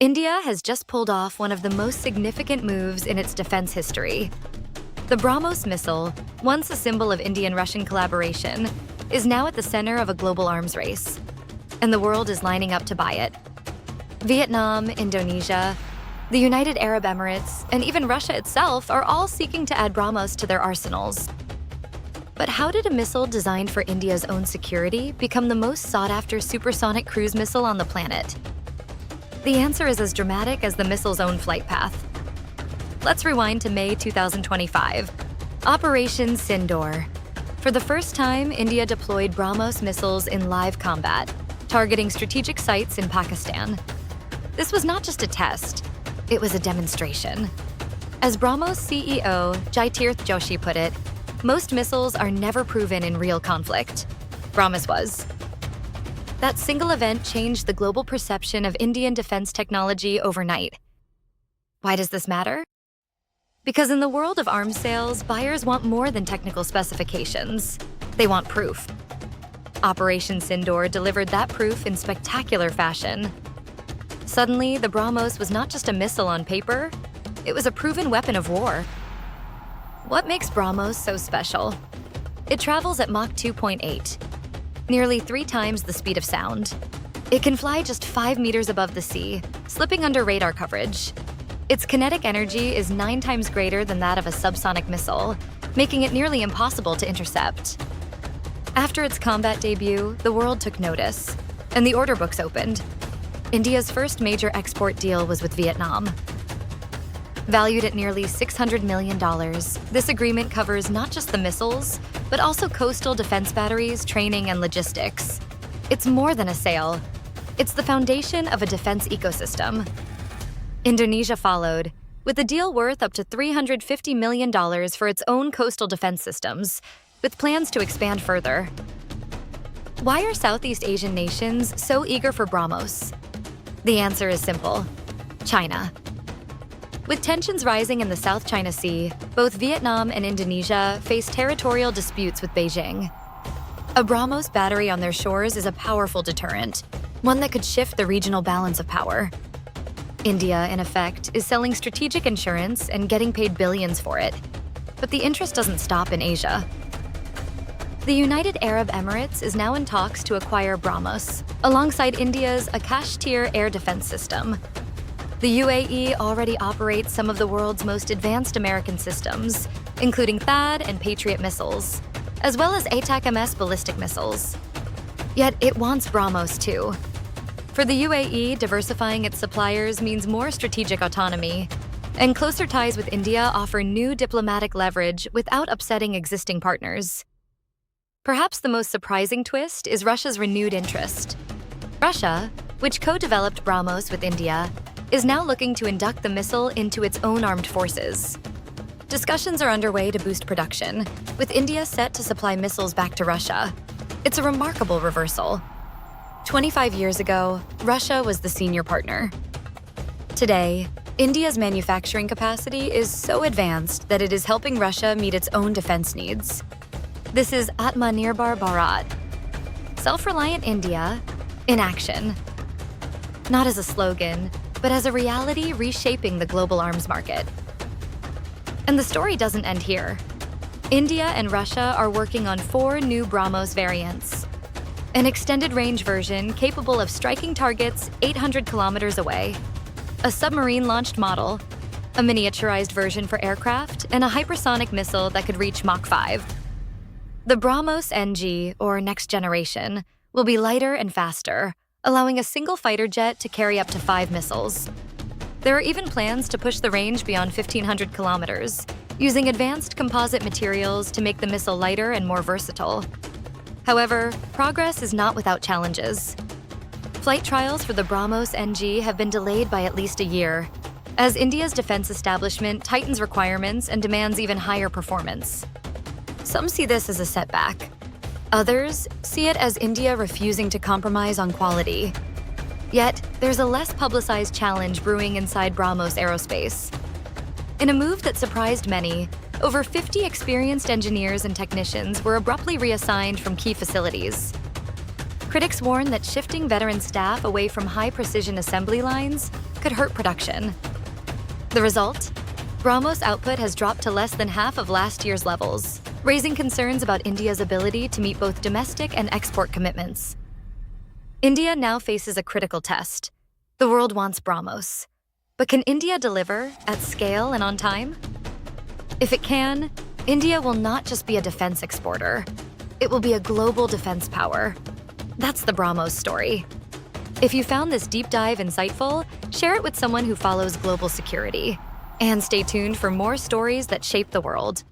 India has just pulled off one of the most significant moves in its defense history. The BrahMos missile, once a symbol of Indian-Russian collaboration, is now at the center of a global arms race, and the world is lining up to buy it. Vietnam, Indonesia, the United Arab Emirates, and even Russia itself are all seeking to add BrahMos to their arsenals. But how did a missile designed for India's own security become the most sought-after supersonic cruise missile on the planet? The answer is as dramatic as the missile's own flight path. Let's rewind to May 2025. Operation Sindoor. For the first time, India deployed BrahMos missiles in live combat, targeting strategic sites in Pakistan. This was not just a test, it was a demonstration. As BrahMos CEO Jaitirth Joshi put it, most missiles are never proven in real conflict. BrahMos was. That single event changed the global perception of Indian defense technology overnight. Why does this matter? Because in the world of arms sales, buyers want more than technical specifications. They want proof. Operation Sindoor delivered that proof in spectacular fashion. Suddenly, the BrahMos was not just a missile on paper, it was a proven weapon of war. What makes BrahMos so special? It travels at Mach 2.8, nearly 3 times the speed of sound. It can fly just 5 meters above the sea, slipping under radar coverage. Its kinetic energy is 9 times greater than that of a subsonic missile, making it nearly impossible to intercept. After its combat debut, the world took notice, and the order books opened. India's first major export deal was with Vietnam. Valued at nearly $600 million, this agreement covers not just the missiles, but also coastal defense batteries, training, and logistics. It's more than a sale. It's the foundation of a defense ecosystem. Indonesia followed, with a deal worth up to $350 million for its own coastal defense systems, with plans to expand further. Why are Southeast Asian nations so eager for BrahMos? The answer is simple: China. With tensions rising in the South China Sea, both Vietnam and Indonesia face territorial disputes with Beijing. A BrahMos battery on their shores is a powerful deterrent, one that could shift the regional balance of power. India, in effect, is selling strategic insurance and getting paid billions for it. But the interest doesn't stop in Asia. The United Arab Emirates is now in talks to acquire BrahMos, alongside India's Akash-tier air defense system. The UAE already operates some of the world's most advanced American systems, including THAAD and Patriot missiles, as well as ATACMS ballistic missiles. Yet it wants BrahMos too. For the UAE, diversifying its suppliers means more strategic autonomy, and closer ties with India offer new diplomatic leverage without upsetting existing partners. Perhaps the most surprising twist is Russia's renewed interest. Russia, which co-developed BrahMos with India, is now looking to induct the missile into its own armed forces. Discussions are underway to boost production, with India set to supply missiles back to Russia. It's a remarkable reversal. 25 years ago, Russia was the senior partner. Today, India's manufacturing capacity is so advanced that it is helping Russia meet its own defense needs. This is Atmanirbhar Bharat, self-reliant India in action. Not as a slogan, but as a reality reshaping the global arms market. And the story doesn't end here. India and Russia are working on 4 new BrahMos variants. An extended-range version capable of striking targets 800 kilometers away, a submarine-launched model, a miniaturized version for aircraft, and a hypersonic missile that could reach Mach 5. The BrahMos NG, or Next Generation, will be lighter and faster, allowing a single fighter jet to carry up to 5 missiles. There are even plans to push the range beyond 1,500 kilometers, using advanced composite materials to make the missile lighter and more versatile. However, progress is not without challenges. Flight trials for the BrahMos NG have been delayed by at least a year, as India's defense establishment tightens requirements and demands even higher performance. Some see this as a setback. Others see it as India refusing to compromise on quality. Yet, there's a less publicized challenge brewing inside BrahMos Aerospace. In a move that surprised many, over 50 experienced engineers and technicians were abruptly reassigned from key facilities. Critics warn that shifting veteran staff away from high-precision assembly lines could hurt production. The result? BrahMos output has dropped to less than half of last year's levels, raising concerns about India's ability to meet both domestic and export commitments. India now faces a critical test. The world wants BrahMos. But can India deliver at scale and on time? If it can, India will not just be a defense exporter. It will be a global defense power. That's the BrahMos story. If you found this deep dive insightful, share it with someone who follows global security. And stay tuned for more stories that shape the world.